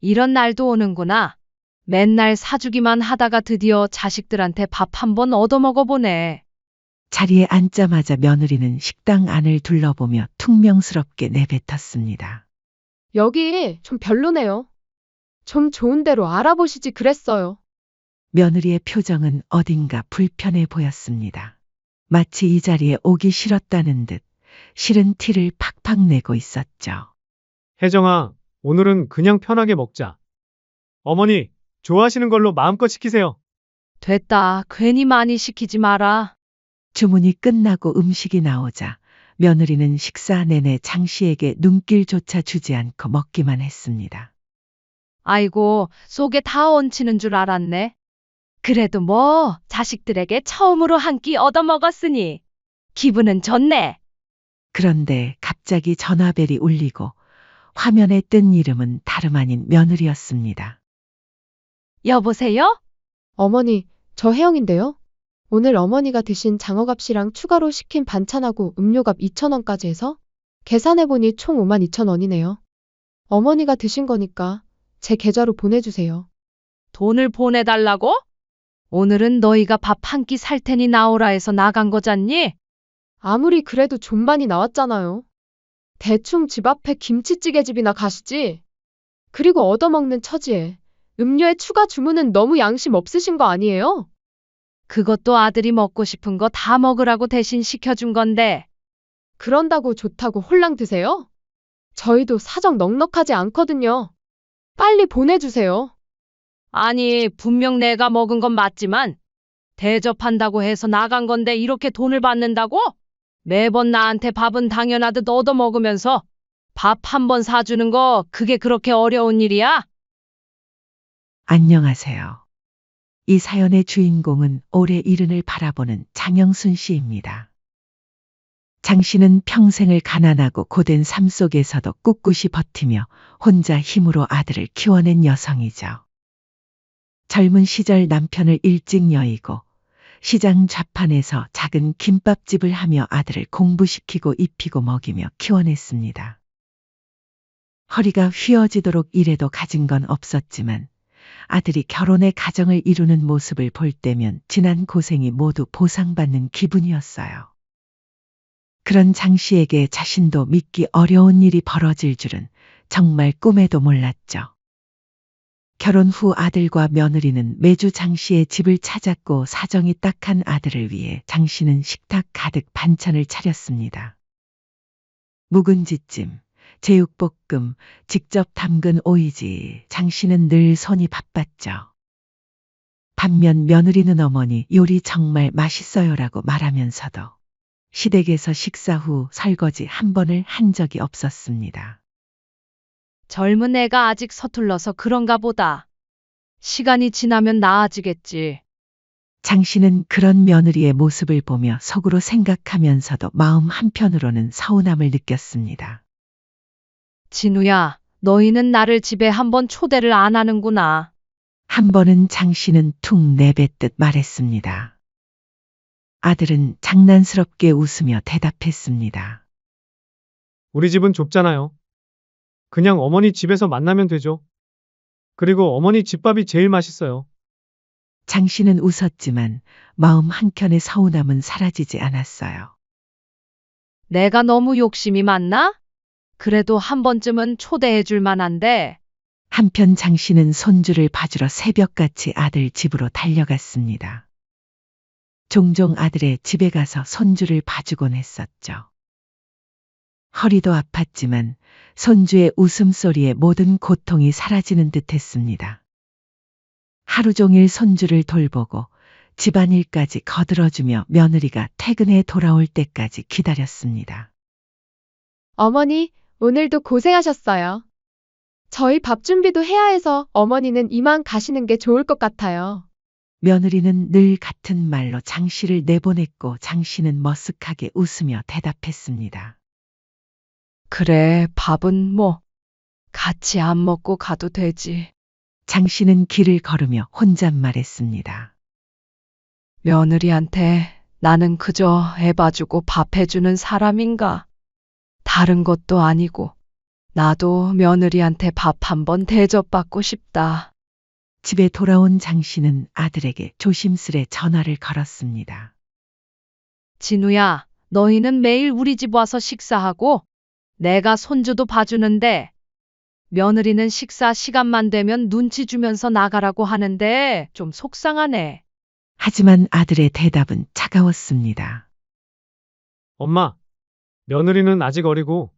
이런 날도 오는구나. 맨날 사주기만 하다가 드디어 자식들한테 밥 한 번 얻어먹어보네. 자리에 앉자마자 며느리는 식당 안을 둘러보며 퉁명스럽게 내뱉었습니다. 여기 좀 별로네요. 좀 좋은 데로 알아보시지 그랬어요. 며느리의 표정은 어딘가 불편해 보였습니다. 마치 이 자리에 오기 싫었다는 듯 싫은 티를 팍팍 내고 있었죠. 혜정아, 오늘은 그냥 편하게 먹자. 어머니, 좋아하시는 걸로 마음껏 시키세요. 됐다. 괜히 많이 시키지 마라. 주문이 끝나고 음식이 나오자 며느리는 식사 내내 장 씨에게 눈길조차 주지 않고 먹기만 했습니다. 아이고, 속에 다 얹히는 줄 알았네. 그래도 뭐, 자식들에게 처음으로 한 끼 얻어먹었으니 기분은 좋네. 그런데 갑자기 전화벨이 울리고 화면에 뜬 이름은 다름 아닌 며느리였습니다. 여보세요? 어머니, 저 혜영인데요. 오늘 어머니가 드신 장어값이랑 추가로 시킨 반찬하고 음료값 2,000원까지 해서 계산해보니 총 52,000원이네요. 어머니가 드신 거니까 제 계좌로 보내주세요. 돈을 보내달라고? 오늘은 너희가 밥 한 끼 살 테니 나오라 해서 나간 거잖니? 아무리 그래도 좀 많이 나왔잖아요. 대충 집 앞에 김치찌개집이나 가시지. 그리고 얻어먹는 처지에 음료에 추가 주문은 너무 양심 없으신 거 아니에요? 그것도 아들이 먹고 싶은 거 다 먹으라고 대신 시켜준 건데. 그런다고 좋다고 홀랑 드세요? 저희도 사정 넉넉하지 않거든요. 빨리 보내주세요. 아니, 분명 내가 먹은 건 맞지만 대접한다고 해서 나간 건데 이렇게 돈을 받는다고? 매번 나한테 밥은 당연하듯 얻어먹으면서 밥 한 번 사주는 거 그게 그렇게 어려운 일이야? 안녕하세요. 이 사연의 주인공은 올해 이른을 바라보는 장영순 씨입니다. 장 씨는 평생을 가난하고 고된 삶 속에서도 꿋꿋이 버티며 혼자 힘으로 아들을 키워낸 여성이죠. 젊은 시절 남편을 일찍 여의고 시장 좌판에서 작은 김밥집을 하며 아들을 공부시키고 입히고 먹이며 키워냈습니다. 허리가 휘어지도록 일해도 가진 건 없었지만 아들이 결혼해 가정을 이루는 모습을 볼 때면 지난 고생이 모두 보상받는 기분이었어요. 그런 장 씨에게 자신도 믿기 어려운 일이 벌어질 줄은 정말 꿈에도 몰랐죠. 결혼 후 아들과 며느리는 매주 장 씨의 집을 찾았고 사정이 딱한 아들을 위해 장 씨는 식탁 가득 반찬을 차렸습니다. 묵은지찜, 제육볶음, 직접 담근 오이지, 장 씨는 늘 손이 바빴죠. 반면 며느리는 어머니 요리 정말 맛있어요라고 말하면서도 시댁에서 식사 후 설거지 한 번을 한 적이 없었습니다. 젊은 애가 아직 서툴러서 그런가 보다. 시간이 지나면 나아지겠지. 장 씨는 그런 며느리의 모습을 보며 속으로 생각하면서도 마음 한편으로는 서운함을 느꼈습니다. 진우야, 너희는 나를 집에 한번 초대를 안 하는구나. 한 번은 장 씨는 툭 내뱉듯 말했습니다. 아들은 장난스럽게 웃으며 대답했습니다. 우리 집은 좁잖아요. 그냥 어머니 집에서 만나면 되죠. 그리고 어머니 집밥이 제일 맛있어요. 장 씨는 웃었지만 마음 한켠의 서운함은 사라지지 않았어요. 내가 너무 욕심이 많나? 그래도 한 번쯤은 초대해 줄 만한데. 한편 장 씨는 손주를 봐주러 새벽같이 아들 집으로 달려갔습니다. 종종 아들의 집에 가서 손주를 봐주곤 했었죠. 허리도 아팠지만 손주의 웃음소리에 모든 고통이 사라지는 듯 했습니다. 하루 종일 손주를 돌보고 집안일까지 거들어주며 며느리가 퇴근해 돌아올 때까지 기다렸습니다. 어머니, 오늘도 고생하셨어요. 저희 밥 준비도 해야 해서 어머니는 이만 가시는 게 좋을 것 같아요. 며느리는 늘 같은 말로 장 씨를 내보냈고 장 씨는 머쓱하게 웃으며 대답했습니다. 그래, 밥은 뭐 같이 안 먹고 가도 되지. 장 씨는 길을 걸으며 혼잣말했습니다. 며느리한테 나는 그저 애 봐주고 밥 해주는 사람인가? 다른 것도 아니고 나도 며느리한테 밥 한번 대접받고 싶다. 집에 돌아온 장 씨는 아들에게 조심스레 전화를 걸었습니다. 진우야, 너희는 매일 우리 집 와서 식사하고 내가 손주도 봐주는데 며느리는 식사 시간만 되면 눈치 주면서 나가라고 하는데 좀 속상하네. 하지만 아들의 대답은 차가웠습니다. 엄마, 며느리는 아직 어리고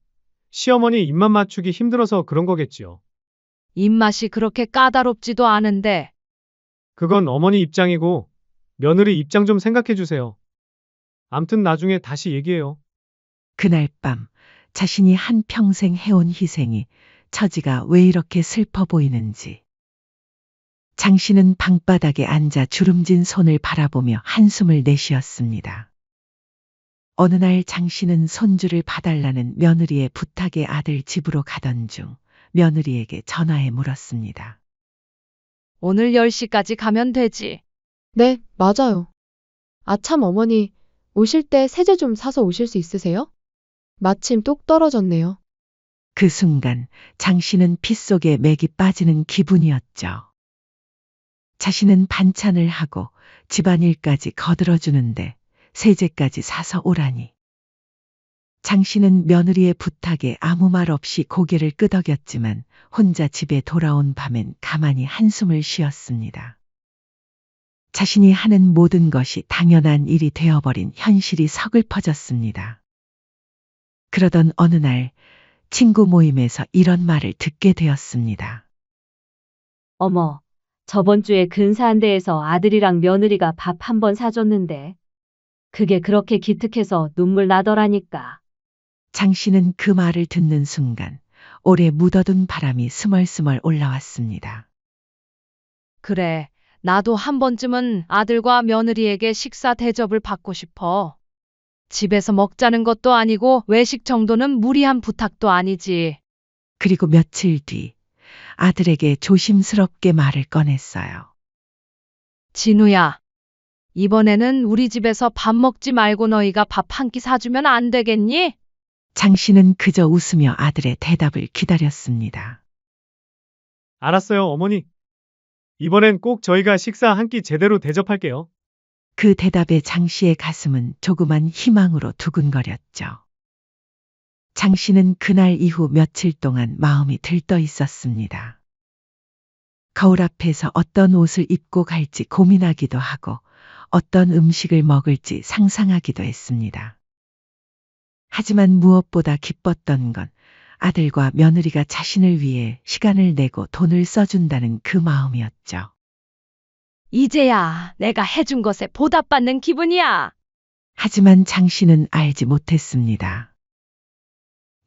시어머니 입맛 맞추기 힘들어서 그런 거겠지요. 입맛이 그렇게 까다롭지도 않은데 그건 어머니 입장이고 며느리 입장 좀 생각해 주세요. 암튼 나중에 다시 얘기해요. 그날 밤 자신이 한평생 해온 희생이 처지가 왜 이렇게 슬퍼 보이는지. 장 씨는 방바닥에 앉아 주름진 손을 바라보며 한숨을 내쉬었습니다. 어느 날 장 씨는 손주를 봐달라는 며느리의 부탁에 아들 집으로 가던 중 며느리에게 전화해 물었습니다. 오늘 10시까지 가면 되지. 네, 맞아요. 아참 어머니, 오실 때 세제 좀 사서 오실 수 있으세요? 마침 똑 떨어졌네요. 그 순간 장 씨는 피 속에 맥이 빠지는 기분이었죠. 자신은 반찬을 하고 집안일까지 거들어주는데 세제까지 사서 오라니. 장 씨는 며느리의 부탁에 아무 말 없이 고개를 끄덕였지만 혼자 집에 돌아온 밤엔 가만히 한숨을 쉬었습니다. 자신이 하는 모든 것이 당연한 일이 되어버린 현실이 서글퍼졌습니다. 그러던 어느 날 친구 모임에서 이런 말을 듣게 되었습니다. 어머, 저번 주에 근사한 데에서 아들이랑 며느리가 밥 한 번 사줬는데 그게 그렇게 기특해서 눈물 나더라니까. 장 씨는 그 말을 듣는 순간 오래 묻어둔 바람이 스멀스멀 올라왔습니다. 그래, 나도 한 번쯤은 아들과 며느리에게 식사 대접을 받고 싶어. 집에서 먹자는 것도 아니고 외식 정도는 무리한 부탁도 아니지. 그리고 며칠 뒤 아들에게 조심스럽게 말을 꺼냈어요. 진우야, 이번에는 우리 집에서 밥 먹지 말고 너희가 밥 한 끼 사주면 안 되겠니? 장 씨는 그저 웃으며 아들의 대답을 기다렸습니다. 알았어요, 어머니. 이번엔 꼭 저희가 식사 한 끼 제대로 대접할게요. 그 대답에 장 씨의 가슴은 조그만 희망으로 두근거렸죠. 장 씨는 그날 이후 며칠 동안 마음이 들떠 있었습니다. 거울 앞에서 어떤 옷을 입고 갈지 고민하기도 하고 어떤 음식을 먹을지 상상하기도 했습니다. 하지만 무엇보다 기뻤던 건 아들과 며느리가 자신을 위해 시간을 내고 돈을 써준다는 그 마음이었죠. 이제야 내가 해준 것에 보답받는 기분이야. 하지만 장 씨는 알지 못했습니다.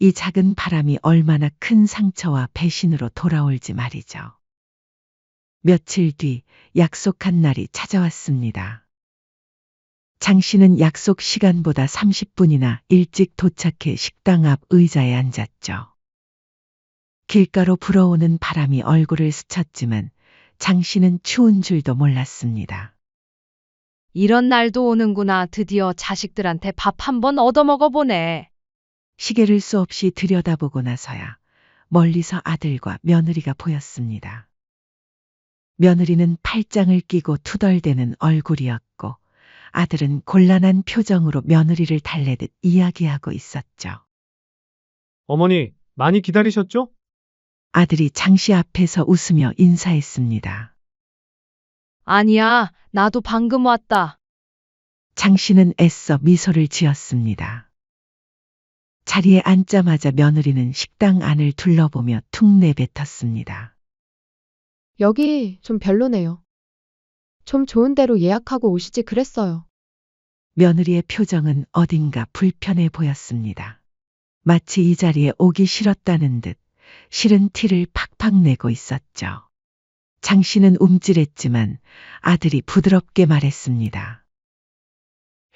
이 작은 바람이 얼마나 큰 상처와 배신으로 돌아올지 말이죠. 며칠 뒤 약속한 날이 찾아왔습니다. 장 씨는 약속 시간보다 30분이나 일찍 도착해 식당 앞 의자에 앉았죠. 길가로 불어오는 바람이 얼굴을 스쳤지만 장 씨는 추운 줄도 몰랐습니다. 이런 날도 오는구나. 드디어 자식들한테 밥 한 번 얻어먹어 보네. 시계를 수없이 들여다보고 나서야 멀리서 아들과 며느리가 보였습니다. 며느리는 팔짱을 끼고 투덜대는 얼굴이었고 아들은 곤란한 표정으로 며느리를 달래듯 이야기하고 있었죠. 어머니, 많이 기다리셨죠? 아들이 장 씨 앞에서 웃으며 인사했습니다. 아니야, 나도 방금 왔다. 장 씨는 애써 미소를 지었습니다. 자리에 앉자마자 며느리는 식당 안을 둘러보며 툭 내뱉었습니다. 여기 좀 별로네요. 좀 좋은 데로 예약하고 오시지 그랬어요. 며느리의 표정은 어딘가 불편해 보였습니다. 마치 이 자리에 오기 싫었다는 듯 싫은 티를 팍팍 내고 있었죠. 장 씨는 움찔했지만 아들이 부드럽게 말했습니다.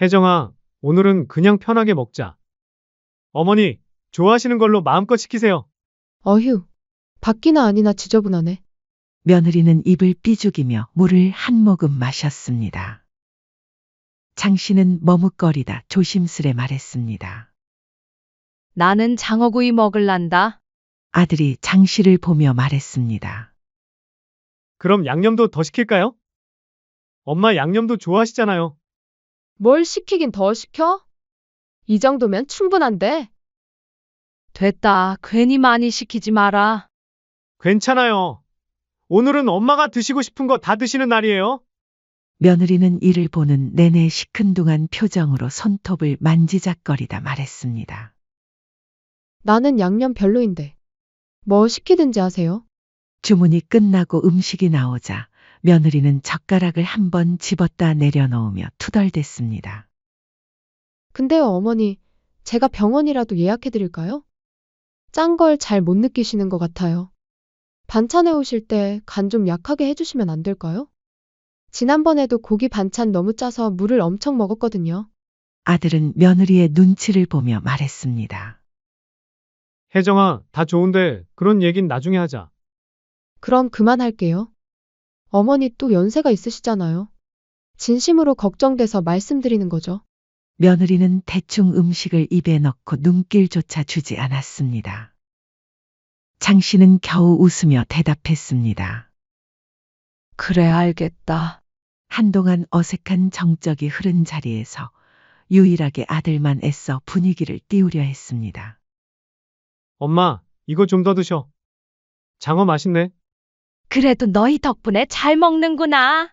혜정아, 오늘은 그냥 편하게 먹자. 어머니, 좋아하시는 걸로 마음껏 시키세요. 어휴, 밖이나 아니나 지저분하네. 며느리는 입을 삐죽이며 물을 한 모금 마셨습니다. 장 씨는 머뭇거리다 조심스레 말했습니다. 나는 장어구이 먹을란다. 아들이 장 씨를 보며 말했습니다. 그럼 양념도 더 시킬까요? 엄마 양념도 좋아하시잖아요. 뭘 시키긴 더 시켜? 이 정도면 충분한데. 됐다. 괜히 많이 시키지 마라. 괜찮아요. 오늘은 엄마가 드시고 싶은 거 다 드시는 날이에요. 며느리는 이를 보는 내내 시큰둥한 표정으로 손톱을 만지작거리다 말했습니다. 나는 양념 별로인데. 뭐 시키든지 하세요. 주문이 끝나고 음식이 나오자 며느리는 젓가락을 한 번 집었다 내려놓으며 투덜댔습니다. 근데요, 어머니, 제가 병원이라도 예약해 드릴까요? 짠 걸 잘 못 느끼시는 것 같아요. 반찬해 오실 때 간 좀 약하게 해주시면 안 될까요? 지난번에도 고기 반찬 너무 짜서 물을 엄청 먹었거든요. 아들은 며느리의 눈치를 보며 말했습니다. 혜정아, 다 좋은데 그런 얘긴 나중에 하자. 그럼 그만할게요. 어머니 또 연세가 있으시잖아요. 진심으로 걱정돼서 말씀드리는 거죠. 며느리는 대충 음식을 입에 넣고 눈길조차 주지 않았습니다. 장 씨는 겨우 웃으며 대답했습니다. 그래, 알겠다. 한동안 어색한 정적이 흐른 자리에서 유일하게 아들만 애써 분위기를 띄우려 했습니다. 엄마, 이거 좀 더 드셔. 장어 맛있네. 그래도 너희 덕분에 잘 먹는구나.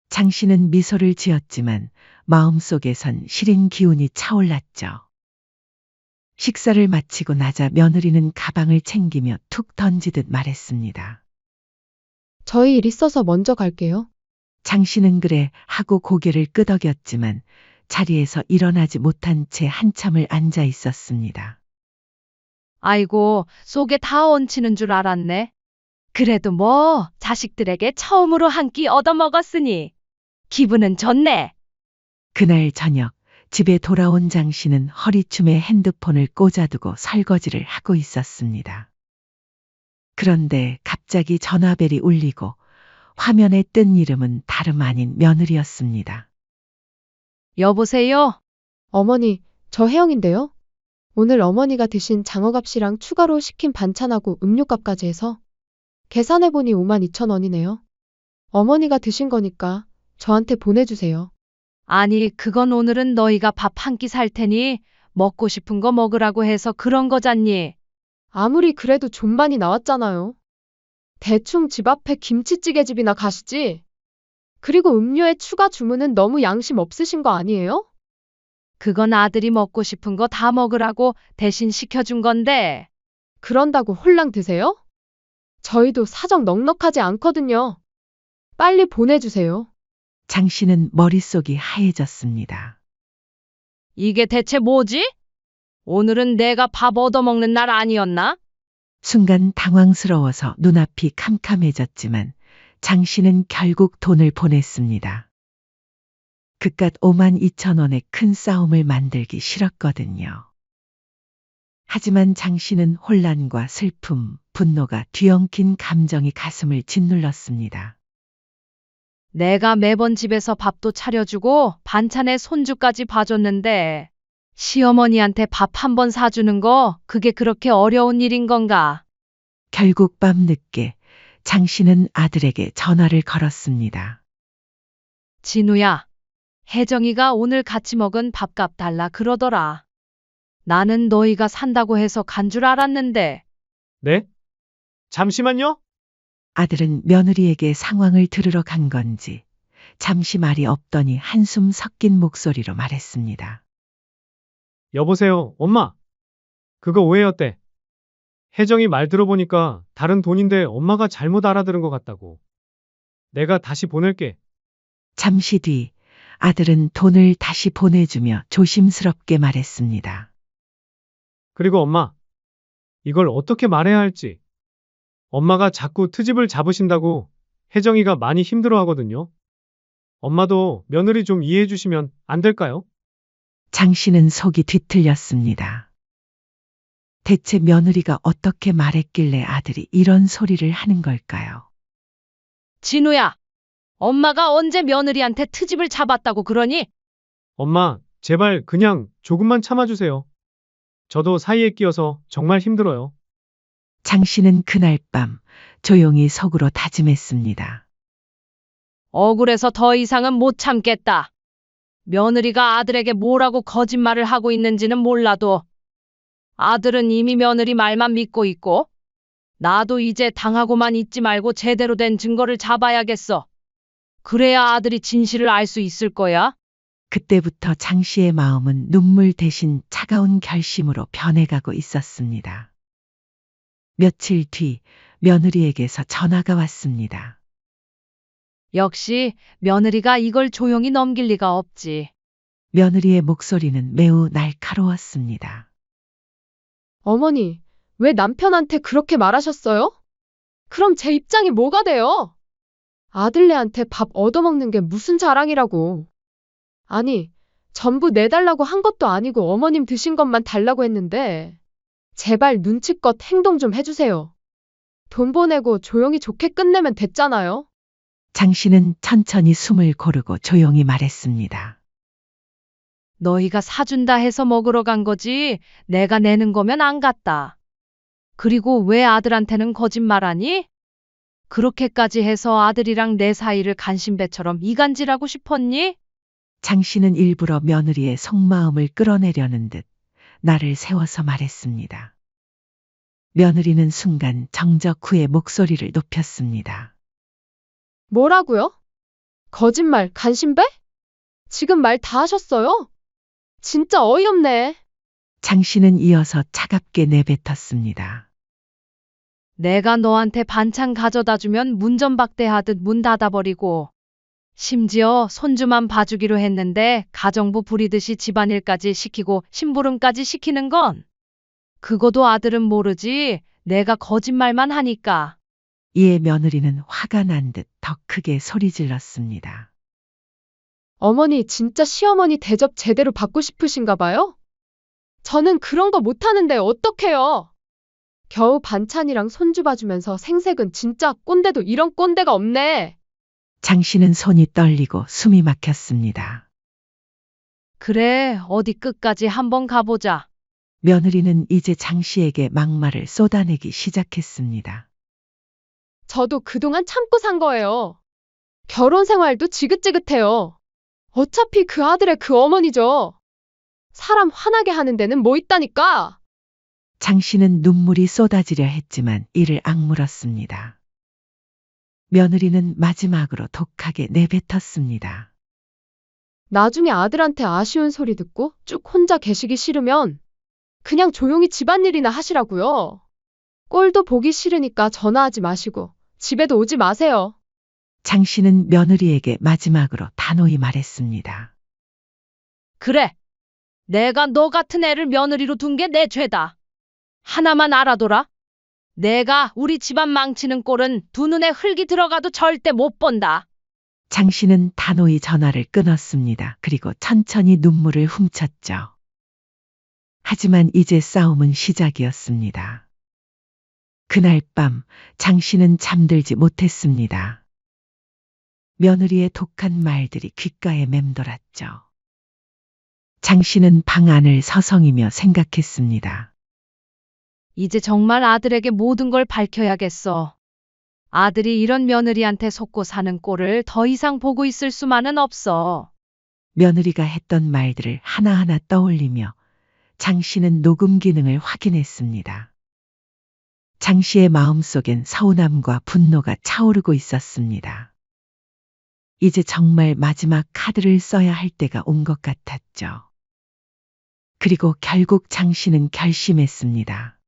장 씨는 미소를 지었지만 마음속에선 시린 기운이 차올랐죠. 식사를 마치고 나자 며느리는 가방을 챙기며 툭 던지듯 말했습니다. 저희 일 있어서 먼저 갈게요. 장 씨는 그래 하고 고개를 끄덕였지만 자리에서 일어나지 못한 채 한참을 앉아 있었습니다. 아이고, 속에 다 얹히는 줄 알았네. 그래도 뭐, 자식들에게 처음으로 한 끼 얻어먹었으니 기분은 좋네. 그날 저녁 집에 돌아온 장 씨는 허리춤에 핸드폰을 꽂아두고 설거지를 하고 있었습니다. 그런데 갑자기 전화벨이 울리고 화면에 뜬 이름은 다름 아닌 며느리였습니다. 여보세요? 어머니, 저 혜영인데요. 오늘 어머니가 드신 장어값이랑 추가로 시킨 반찬하고 음료값까지 해서 계산해보니 52,000원이네요. 어머니가 드신 거니까 저한테 보내주세요. 아니, 그건 오늘은 너희가 밥 한 끼 살 테니 먹고 싶은 거 먹으라고 해서 그런 거잖니. 아무리 그래도 좀 많이 나왔잖아요. 대충 집 앞에 김치찌개집이나 가시지. 그리고 음료에 추가 주문은 너무 양심 없으신 거 아니에요? 그건 아들이 먹고 싶은 거 다 먹으라고 대신 시켜준 건데. 그런다고 홀랑 드세요? 저희도 사정 넉넉하지 않거든요. 빨리 보내주세요. 장 씨는 머릿속이 하얘졌습니다. 이게 대체 뭐지? 오늘은 내가 밥 얻어먹는 날 아니었나? 순간 당황스러워서 눈앞이 캄캄해졌지만 장 씨는 결국 돈을 보냈습니다. 그깟 52,000원의 큰 싸움을 만들기 싫었거든요. 하지만 장 씨는 혼란과 슬픔, 분노가 뒤엉킨 감정이 가슴을 짓눌렀습니다. 내가 매번 집에서 밥도 차려주고 반찬에 손주까지 봐줬는데 시어머니한테 밥 한 번 사주는 거 그게 그렇게 어려운 일인 건가? 결국 밤늦게 장 씨는 아들에게 전화를 걸었습니다. 진우야, 혜정이가 오늘 같이 먹은 밥값 달라 그러더라. 나는 너희가 산다고 해서 간 줄 알았는데. 네? 잠시만요. 아들은 며느리에게 상황을 들으러 간 건지 잠시 말이 없더니 한숨 섞인 목소리로 말했습니다. 여보세요, 엄마. 그거 오해였대. 혜정이 말 들어보니까 다른 돈인데 엄마가 잘못 알아들은 것 같다고. 내가 다시 보낼게. 잠시 뒤 아들은 돈을 다시 보내주며 조심스럽게 말했습니다. 그리고 엄마, 이걸 어떻게 말해야 할지. 엄마가 자꾸 트집을 잡으신다고 혜정이가 많이 힘들어 하거든요. 엄마도 며느리 좀 이해해 주시면 안 될까요? 장 씨는 속이 뒤틀렸습니다. 대체 며느리가 어떻게 말했길래 아들이 이런 소리를 하는 걸까요? 진우야, 엄마가 언제 며느리한테 트집을 잡았다고 그러니? 엄마, 제발 그냥 조금만 참아주세요. 저도 사이에 끼어서 정말 힘들어요. 장 씨는 그날 밤 조용히 속으로 다짐했습니다. 억울해서 더 이상은 못 참겠다. 며느리가 아들에게 뭐라고 거짓말을 하고 있는지는 몰라도 아들은 이미 며느리 말만 믿고 있고 나도 이제 당하고만 있지 말고 제대로 된 증거를 잡아야겠어. 그래야 아들이 진실을 알 수 있을 거야. 그때부터 장 씨의 마음은 눈물 대신 차가운 결심으로 변해가고 있었습니다. 며칠 뒤 며느리에게서 전화가 왔습니다. 역시 며느리가 이걸 조용히 넘길 리가 없지. 며느리의 목소리는 매우 날카로웠습니다. 어머니, 왜 남편한테 그렇게 말하셨어요? 그럼 제 입장이 뭐가 돼요? 아들네한테 밥 얻어먹는 게 무슨 자랑이라고. 아니, 전부 내달라고 한 것도 아니고 어머님 드신 것만 달라고 했는데, 제발 눈치껏 행동 좀 해주세요. 돈 보내고 조용히 좋게 끝내면 됐잖아요. 장 씨는 천천히 숨을 고르고 조용히 말했습니다. 너희가 사준다 해서 먹으러 간 거지 내가 내는 거면 안 갔다. 그리고 왜 아들한테는 거짓말하니? 그렇게까지 해서 아들이랑 내 사이를 간신배처럼 이간질하고 싶었니? 장 씨는 일부러 며느리의 속마음을 끌어내려는 듯 나를 세워서 말했습니다. 며느리는 순간 정적 후에 목소리를 높였습니다. 뭐라고요? 거짓말, 간신배? 지금 말 다 하셨어요? 진짜 어이없네. 장 씨는 이어서 차갑게 내뱉었습니다. 내가 너한테 반찬 가져다 주면 문전박대하듯 문 닫아버리고 심지어 손주만 봐주기로 했는데 가정부 부리듯이 집안일까지 시키고 심부름까지 시키는 건 그거도 아들은 모르지 내가 거짓말만 하니까. 이에 며느리는 화가 난 듯 더 크게 소리 질렀습니다. 어머니 진짜 시어머니 대접 제대로 받고 싶으신가 봐요? 저는 그런 거 못하는데 어떡해요? 겨우 반찬이랑 손주 봐주면서 생색은 진짜 꼰대도 이런 꼰대가 없네. 장 씨는 손이 떨리고 숨이 막혔습니다. 그래, 어디 끝까지 한번 가보자. 며느리는 이제 장 씨에게 막말을 쏟아내기 시작했습니다. 저도 그동안 참고 산 거예요. 결혼 생활도 지긋지긋해요. 어차피 그 아들의 그 어머니죠. 사람 화나게 하는 데는 뭐 있다니까. 장 씨는 눈물이 쏟아지려 했지만 이를 악물었습니다. 며느리는 마지막으로 독하게 내뱉었습니다. 나중에 아들한테 아쉬운 소리 듣고 쭉 혼자 계시기 싫으면 그냥 조용히 집안일이나 하시라고요. 꼴도 보기 싫으니까 전화하지 마시고 집에도 오지 마세요. 장 씨는 며느리에게 마지막으로 단호히 말했습니다. 그래, 내가 너 같은 애를 며느리로 둔 게 내 죄다. 하나만 알아둬라. 내가 우리 집안 망치는 꼴은 두 눈에 흙이 들어가도 절대 못 본다. 장 씨는 단호히 전화를 끊었습니다. 그리고 천천히 눈물을 훔쳤죠. 하지만 이제 싸움은 시작이었습니다. 그날 밤 장 씨는 잠들지 못했습니다. 며느리의 독한 말들이 귓가에 맴돌았죠. 장 씨는 방 안을 서성이며 생각했습니다. 이제 정말 아들에게 모든 걸 밝혀야겠어. 아들이 이런 며느리한테 속고 사는 꼴을 더 이상 보고 있을 수만은 없어. 며느리가 했던 말들을 하나하나 떠올리며 장 씨는 녹음 기능을 확인했습니다. 장 씨의 마음속엔 서운함과 분노가 차오르고 있었습니다. 이제 정말 마지막 카드를 써야 할 때가 온 것 같았죠. 그리고 결국 장 씨는 결심했습니다.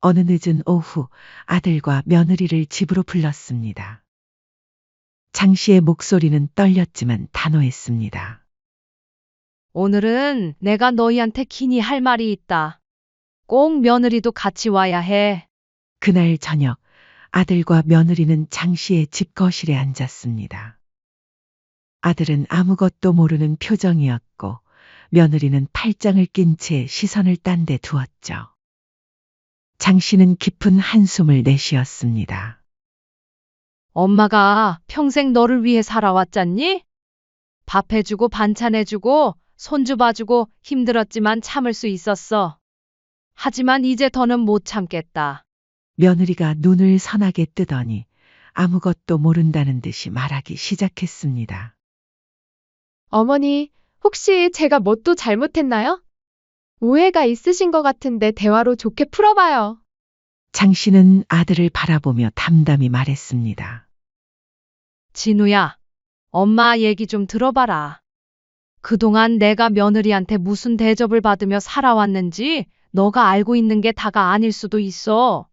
어느 늦은 오후 아들과 며느리를 집으로 불렀습니다. 장 씨의 목소리는 떨렸지만 단호했습니다. 오늘은 내가 너희한테 긴히 할 말이 있다. 꼭 며느리도 같이 와야 해. 그날 저녁 아들과 며느리는 장 씨의 집 거실에 앉았습니다. 아들은 아무것도 모르는 표정이었고 며느리는 팔짱을 낀 채 시선을 딴 데 두었죠. 장 씨는 깊은 한숨을 내쉬었습니다. 엄마가 평생 너를 위해 살아왔잖니? 밥 해주고 반찬 해주고 손주 봐주고 힘들었지만 참을 수 있었어. 하지만 이제 더는 못 참겠다. 며느리가 눈을 선하게 뜨더니 아무것도 모른다는 듯이 말하기 시작했습니다. 어머니, 혹시 제가 뭐 또 잘못했나요? 오해가 있으신 것 같은데 대화로 좋게 풀어봐요. 장 씨는 아들을 바라보며 담담히 말했습니다. 진우야, 엄마 얘기 좀 들어봐라. 그동안 내가 며느리한테 무슨 대접을 받으며 살아왔는지 너가 알고 있는 게 다가 아닐 수도 있어.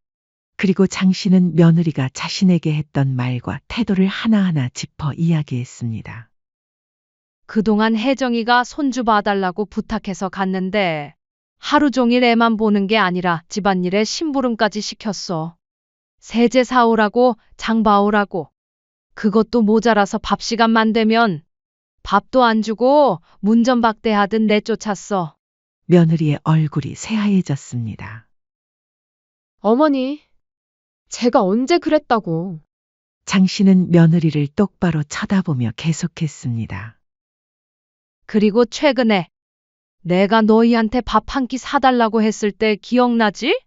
그리고 장 씨는 며느리가 자신에게 했던 말과 태도를 하나하나 짚어 이야기했습니다. 그동안 혜정이가 손주 봐달라고 부탁해서 갔는데 하루 종일 애만 보는 게 아니라 집안일에 심부름까지 시켰어. 세제 사오라고 장 봐오라고. 그것도 모자라서 밥 시간만 되면 밥도 안 주고 문전박대하듯 내쫓았어. 며느리의 얼굴이 새하얘졌습니다. 어머니, 제가 언제 그랬다고. 장 씨는 며느리를 똑바로 쳐다보며 계속했습니다. 그리고 최근에 내가 너희한테 밥 한 끼 사달라고 했을 때 기억나지?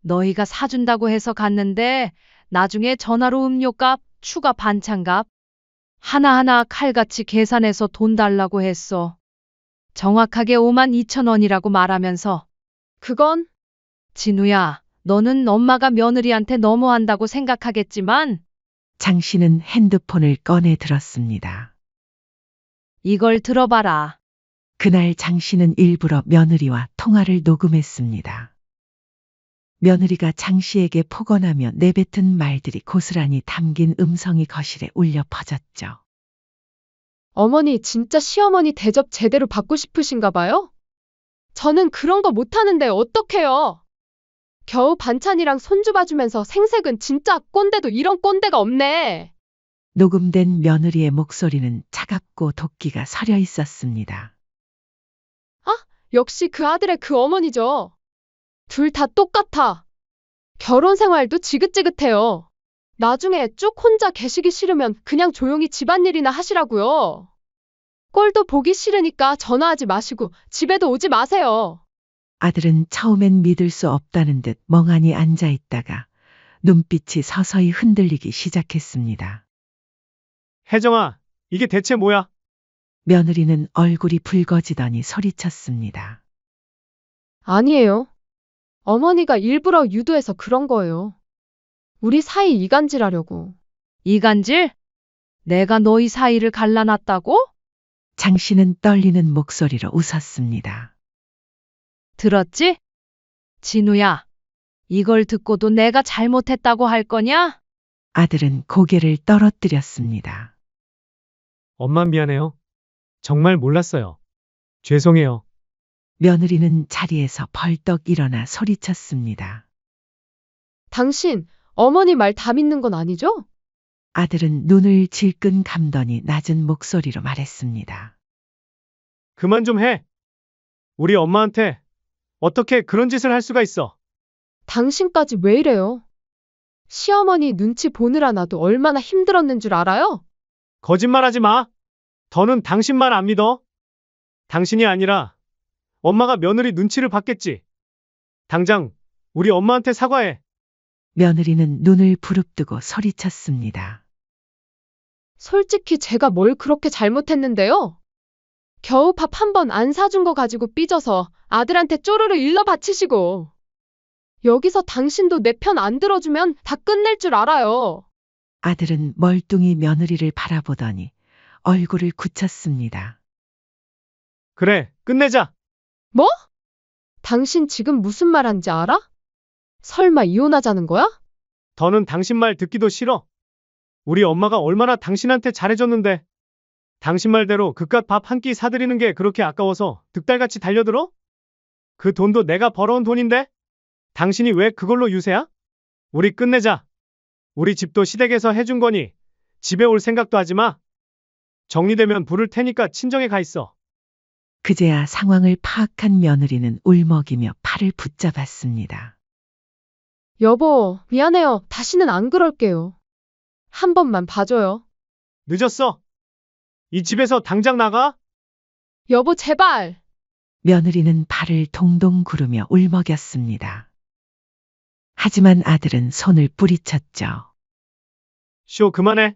너희가 사준다고 해서 갔는데 나중에 전화로 음료값, 추가 반찬값 하나하나 칼같이 계산해서 돈 달라고 했어. 정확하게 52,000원이라고 말하면서 그건 진우야, 너는 엄마가 며느리한테 너무한다고 생각하겠지만 장 씨는 핸드폰을 꺼내 들었습니다. 이걸 들어봐라. 그날 장 씨는 일부러 며느리와 통화를 녹음했습니다. 며느리가 장 씨에게 폭언하며 내뱉은 말들이 고스란히 담긴 음성이 거실에 울려 퍼졌죠. 어머니 진짜 시어머니 대접 제대로 받고 싶으신가 봐요? 저는 그런 거 못하는데 어떡해요? 겨우 반찬이랑 손주 봐주면서 생색은 진짜 꼰대도 이런 꼰대가 없네. 녹음된 며느리의 목소리는 차갑고 도끼가 서려 있었습니다. 역시 그 아들의 그 어머니죠. 둘 다 똑같아. 결혼 생활도 지긋지긋해요. 나중에 쭉 혼자 계시기 싫으면 그냥 조용히 집안일이나 하시라고요. 꼴도 보기 싫으니까 전화하지 마시고 집에도 오지 마세요. 아들은 처음엔 믿을 수 없다는 듯 멍하니 앉아 있다가 눈빛이 서서히 흔들리기 시작했습니다. 혜정아, 이게 대체 뭐야? 며느리는 얼굴이 붉어지더니 소리쳤습니다. 아니에요. 어머니가 일부러 유도해서 그런 거예요. 우리 사이 이간질하려고. 이간질? 내가 너희 사이를 갈라놨다고? 장 씨는 떨리는 목소리로 웃었습니다. 들었지? 진우야, 이걸 듣고도 내가 잘못했다고 할 거냐? 아들은 고개를 떨어뜨렸습니다. 엄마 미안해요. 정말 몰랐어요. 죄송해요. 며느리는 자리에서 벌떡 일어나 소리쳤습니다. 당신, 어머니 말 다 믿는 건 아니죠? 아들은 눈을 질끈 감더니 낮은 목소리로 말했습니다. 그만 좀 해. 우리 엄마한테 어떻게 그런 짓을 할 수가 있어? 당신까지 왜 이래요? 시어머니 눈치 보느라 나도 얼마나 힘들었는 줄 알아요? 거짓말하지 마. 더는 당신 말 안 믿어. 당신이 아니라 엄마가 며느리 눈치를 봤겠지. 당장 우리 엄마한테 사과해. 며느리는 눈을 부릅뜨고 소리쳤습니다. 솔직히 제가 뭘 그렇게 잘못했는데요? 겨우 밥 한 번 안 사준 거 가지고 삐져서 아들한테 쪼르르 일러 바치시고. 여기서 당신도 내 편 안 들어주면 다 끝낼 줄 알아요. 아들은 멀뚱히 며느리를 바라보더니 얼굴을 굳혔습니다. 그래, 끝내자. 뭐? 당신 지금 무슨 말 한지 알아? 설마 이혼하자는 거야? 더는 당신 말 듣기도 싫어. 우리 엄마가 얼마나 당신한테 잘해줬는데. 당신 말대로 그깟 밥 한 끼 사드리는 게 그렇게 아까워서 득달같이 달려들어? 그 돈도 내가 벌어온 돈인데? 당신이 왜 그걸로 유세야? 우리 끝내자. 우리 집도 시댁에서 해준 거니 집에 올 생각도 하지 마. 정리되면 부를 테니까 친정에 가 있어. 그제야 상황을 파악한 며느리는 울먹이며 팔을 붙잡았습니다. 여보, 미안해요. 다시는 안 그럴게요. 한 번만 봐줘요. 늦었어. 이 집에서 당장 나가. 여보, 제발. 며느리는 발을 동동 구르며 울먹였습니다. 하지만 아들은 손을 뿌리쳤죠. 쇼 그만해.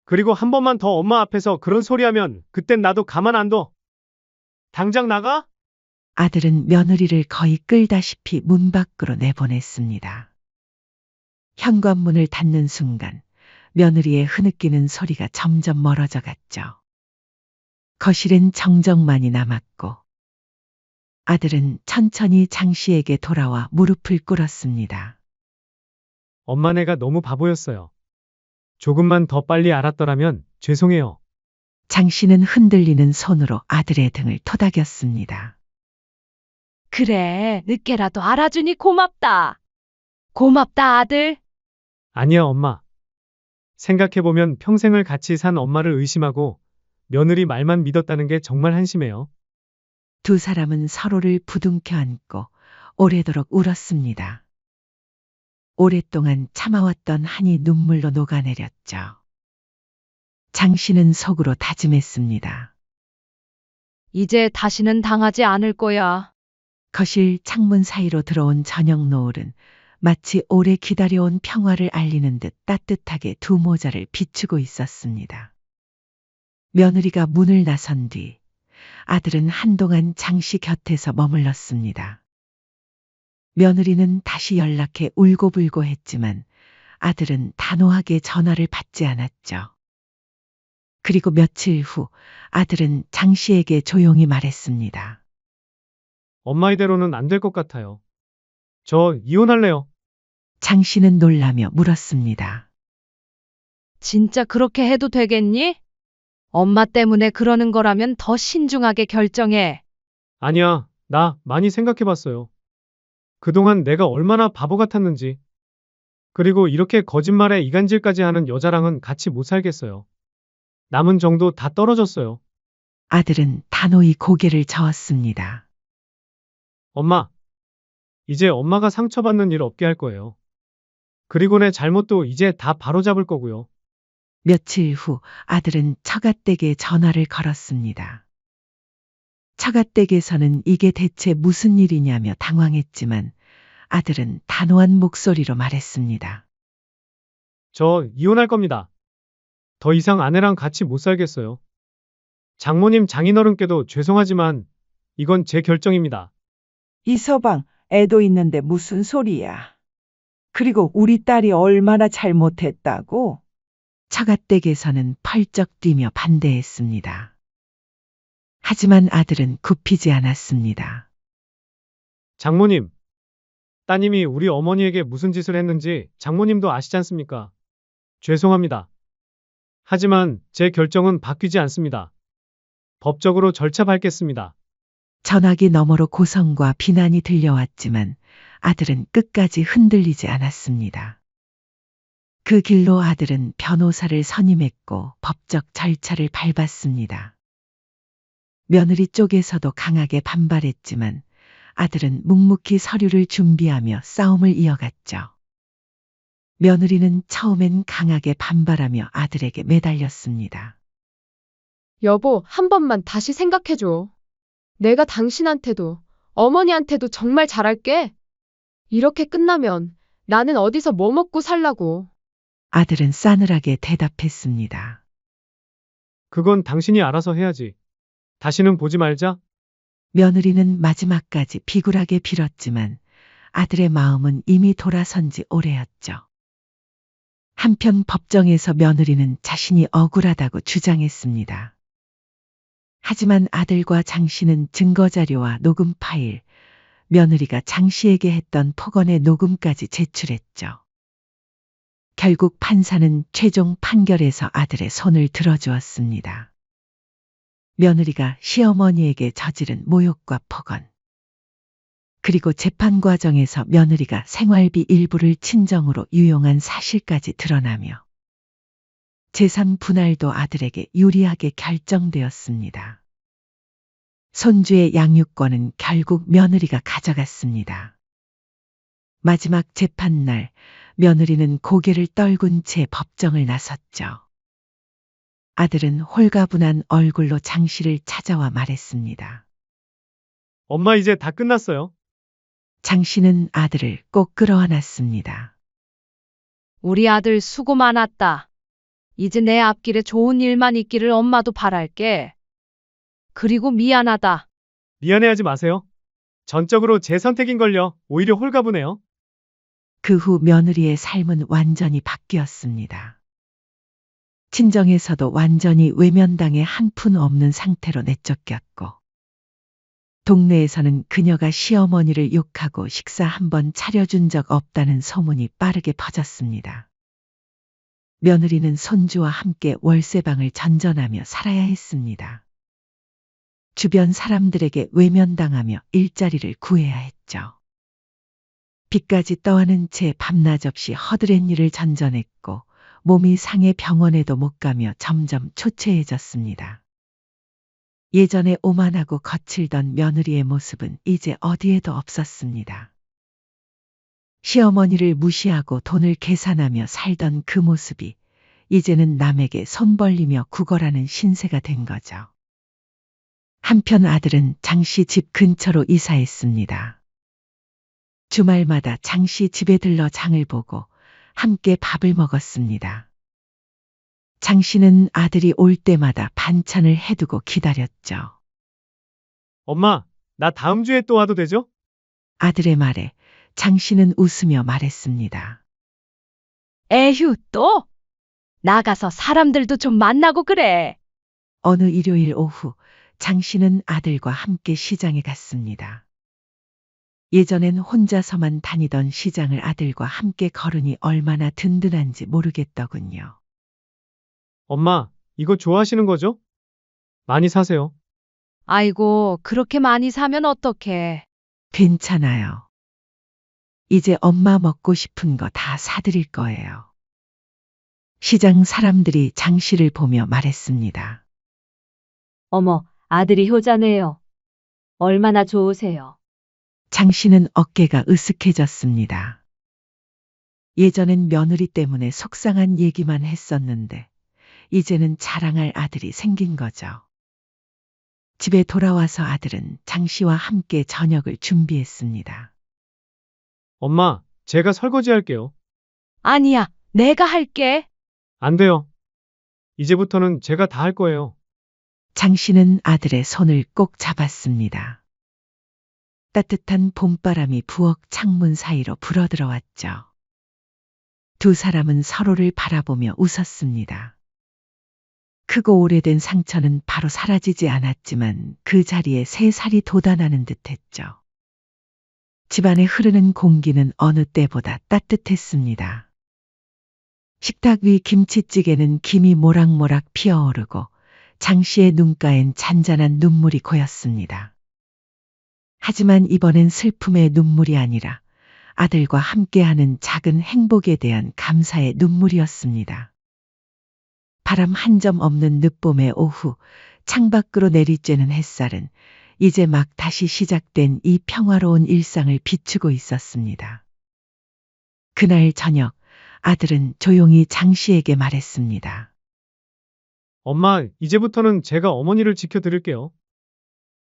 그리고 한 번만 더 엄마 앞에서 그런 소리 하면 그땐 나도 가만 안 둬. 당장 나가? 아들은 며느리를 거의 끌다시피 문 밖으로 내보냈습니다. 현관문을 닫는 순간 며느리의 흐느끼는 소리가 점점 멀어져 갔죠. 거실엔 정적만이 남았고 아들은 천천히 장 씨에게 돌아와 무릎을 꿇었습니다. 엄마 내가 너무 바보였어요. 조금만 더 빨리 알았더라면 죄송해요. 장 씨는 흔들리는 손으로 아들의 등을 토닥였습니다. 그래, 늦게라도 알아주니 고맙다. 고맙다, 아들. 아니야, 엄마. 생각해보면 평생을 같이 산 엄마를 의심하고 며느리 말만 믿었다는 게 정말 한심해요. 두 사람은 서로를 부둥켜 안고 오래도록 울었습니다. 오랫동안 참아왔던 한이 눈물로 녹아내렸죠. 장 씨는 속으로 다짐했습니다. 이제 다시는 당하지 않을 거야. 거실 창문 사이로 들어온 저녁 노을은 마치 오래 기다려온 평화를 알리는 듯 따뜻하게 두 모자를 비추고 있었습니다. 며느리가 문을 나선 뒤 아들은 한동안 장 씨 곁에서 머물렀습니다. 며느리는 다시 연락해 울고불고 했지만 아들은 단호하게 전화를 받지 않았죠. 그리고 며칠 후 아들은 장 씨에게 조용히 말했습니다. 엄마 이대로는 안 될 것 같아요. 저 이혼할래요. 장 씨는 놀라며 물었습니다. 진짜 그렇게 해도 되겠니? 엄마 때문에 그러는 거라면 더 신중하게 결정해. 아니야, 나 많이 생각해봤어요. 그동안 내가 얼마나 바보 같았는지. 그리고 이렇게 거짓말에 이간질까지 하는 여자랑은 같이 못 살겠어요. 남은 정도 다 떨어졌어요. 아들은 단호히 고개를 저었습니다. 엄마, 이제 엄마가 상처받는 일 없게 할 거예요. 그리고 내 잘못도 이제 다 바로잡을 거고요. 며칠 후 아들은 처가댁에 전화를 걸었습니다. 처가댁에서는 이게 대체 무슨 일이냐며 당황했지만 아들은 단호한 목소리로 말했습니다. 저 이혼할 겁니다. 더 이상 아내랑 같이 못 살겠어요. 장모님 장인어른께도 죄송하지만 이건 제 결정입니다. 이서방, 애도 있는데 무슨 소리야. 그리고 우리 딸이 얼마나 잘못했다고? 처가댁에서는 펄쩍 뛰며 반대했습니다. 하지만 아들은 굽히지 않았습니다. 장모님, 따님이 우리 어머니에게 무슨 짓을 했는지 장모님도 아시지 않습니까? 죄송합니다. 하지만 제 결정은 바뀌지 않습니다. 법적으로 절차 밟겠습니다. 전화기 너머로 고성과 비난이 들려왔지만 아들은 끝까지 흔들리지 않았습니다. 그 길로 아들은 변호사를 선임했고 법적 절차를 밟았습니다. 며느리 쪽에서도 강하게 반발했지만 아들은 묵묵히 서류를 준비하며 싸움을 이어갔죠. 며느리는 처음엔 강하게 반발하며 아들에게 매달렸습니다. 여보, 한 번만 다시 생각해줘. 내가 당신한테도, 어머니한테도 정말 잘할게. 이렇게 끝나면 나는 어디서 뭐 먹고 살라고. 아들은 싸늘하게 대답했습니다. 그건 당신이 알아서 해야지. 다시는 보지 말자. 며느리는 마지막까지 비굴하게 빌었지만 아들의 마음은 이미 돌아선 지 오래였죠. 한편 법정에서 며느리는 자신이 억울하다고 주장했습니다. 하지만 아들과 장 씨는 증거자료와 녹음 파일, 며느리가 장 씨에게 했던 폭언의 녹음까지 제출했죠. 결국 판사는 최종 판결에서 아들의 손을 들어주었습니다. 며느리가 시어머니에게 저지른 모욕과 폭언, 그리고 재판 과정에서 며느리가 생활비 일부를 친정으로 유용한 사실까지 드러나며 재산 분할도 아들에게 유리하게 결정되었습니다. 손주의 양육권은 결국 며느리가 가져갔습니다. 마지막 재판날 며느리는 고개를 떨군 채 법정을 나섰죠. 아들은 홀가분한 얼굴로 장 씨를 찾아와 말했습니다. 엄마 이제 다 끝났어요. 장 씨는 아들을 꼭 끌어안았습니다. 우리 아들 수고 많았다. 이제 내 앞길에 좋은 일만 있기를 엄마도 바랄게. 그리고 미안하다. 미안해하지 마세요. 전적으로 제 선택인걸요. 오히려 홀가분해요. 그 후 며느리의 삶은 완전히 바뀌었습니다. 친정에서도 완전히 외면당해 한 푼 없는 상태로 내쫓겼고, 동네에서는 그녀가 시어머니를 욕하고 식사 한 번 차려준 적 없다는 소문이 빠르게 퍼졌습니다. 며느리는 손주와 함께 월세방을 전전하며 살아야 했습니다. 주변 사람들에게 외면당하며 일자리를 구해야 했죠. 빚까지 떠안은 채 밤낮 없이 허드렛 일을 전전했고 몸이 상해 병원에도 못 가며 점점 초췌해졌습니다. 예전에 오만하고 거칠던 며느리의 모습은 이제 어디에도 없었습니다. 시어머니를 무시하고 돈을 계산하며 살던 그 모습이 이제는 남에게 손 벌리며 구걸하는 신세가 된 거죠. 한편 아들은 장씨 집 근처로 이사했습니다. 주말마다 장씨 집에 들러 장을 보고 함께 밥을 먹었습니다. 장씨는 아들이 올 때마다 반찬을 해두고 기다렸죠. 엄마, 나 다음 주에 또 와도 되죠? 아들의 말에 장씨는 웃으며 말했습니다. 에휴, 또? 나가서 사람들도 좀 만나고 그래. 어느 일요일 오후 장씨는 아들과 함께 시장에 갔습니다. 예전엔 혼자서만 다니던 시장을 아들과 함께 걸으니 얼마나 든든한지 모르겠더군요. 엄마, 이거 좋아하시는 거죠? 많이 사세요. 아이고, 그렇게 많이 사면 어떡해. 괜찮아요. 이제 엄마 먹고 싶은 거 다 사드릴 거예요. 시장 사람들이 장씨를 보며 말했습니다. 어머, 아들이 효자네요. 얼마나 좋으세요. 장씨는 어깨가 으쓱해졌습니다. 예전엔 며느리 때문에 속상한 얘기만 했었는데 이제는 자랑할 아들이 생긴 거죠. 집에 돌아와서 아들은 장씨와 함께 저녁을 준비했습니다. 엄마, 제가 설거지 할게요. 아니야, 내가 할게. 안 돼요. 이제부터는 제가 다 할 거예요. 장씨는 아들의 손을 꼭 잡았습니다. 따뜻한 봄바람이 부엌 창문 사이로 불어들어왔죠. 두 사람은 서로를 바라보며 웃었습니다. 크고 오래된 상처는 바로 사라지지 않았지만 그 자리에 새 살이 돋아나는 듯했죠. 집안에 흐르는 공기는 어느 때보다 따뜻했습니다. 식탁 위 김치찌개는 김이 모락모락 피어오르고 장씨의 눈가엔 잔잔한 눈물이 고였습니다. 하지만 이번엔 슬픔의 눈물이 아니라 아들과 함께하는 작은 행복에 대한 감사의 눈물이었습니다. 바람 한 점 없는 늦봄의 오후, 창밖으로 내리쬐는 햇살은 이제 막 다시 시작된 이 평화로운 일상을 비추고 있었습니다. 그날 저녁, 아들은 조용히 장씨에게 말했습니다. 엄마, 이제부터는 제가 어머니를 지켜드릴게요.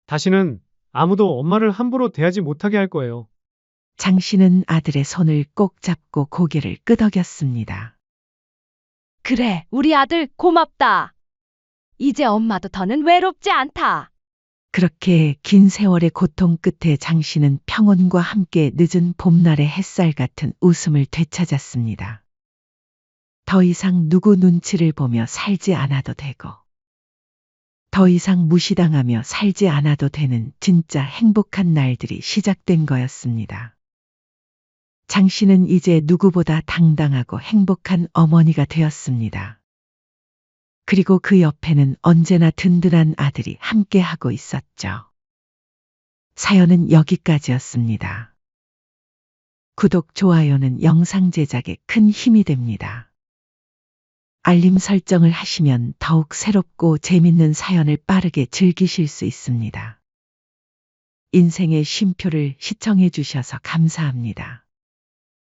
다시는 아무도 엄마를 함부로 대하지 못하게 할 거예요. 장씨는 아들의 손을 꼭 잡고 고개를 끄덕였습니다. 그래, 우리 아들 고맙다. 이제 엄마도 더는 외롭지 않다. 그렇게 긴 세월의 고통 끝에 장씨는 평온과 함께 늦은 봄날의 햇살 같은 웃음을 되찾았습니다. 더 이상 누구 눈치를 보며 살지 않아도 되고, 더 이상 무시당하며 살지 않아도 되는 진짜 행복한 날들이 시작된 거였습니다. 장씨는 이제 누구보다 당당하고 행복한 어머니가 되었습니다. 그리고 그 옆에는 언제나 든든한 아들이 함께하고 있었죠. 사연은 여기까지였습니다. 구독, 좋아요는 영상 제작에 큰 힘이 됩니다. 알림 설정을 하시면 더욱 새롭고 재밌는 사연을 빠르게 즐기실 수 있습니다. 인생의 쉼표를 시청해 주셔서 감사합니다.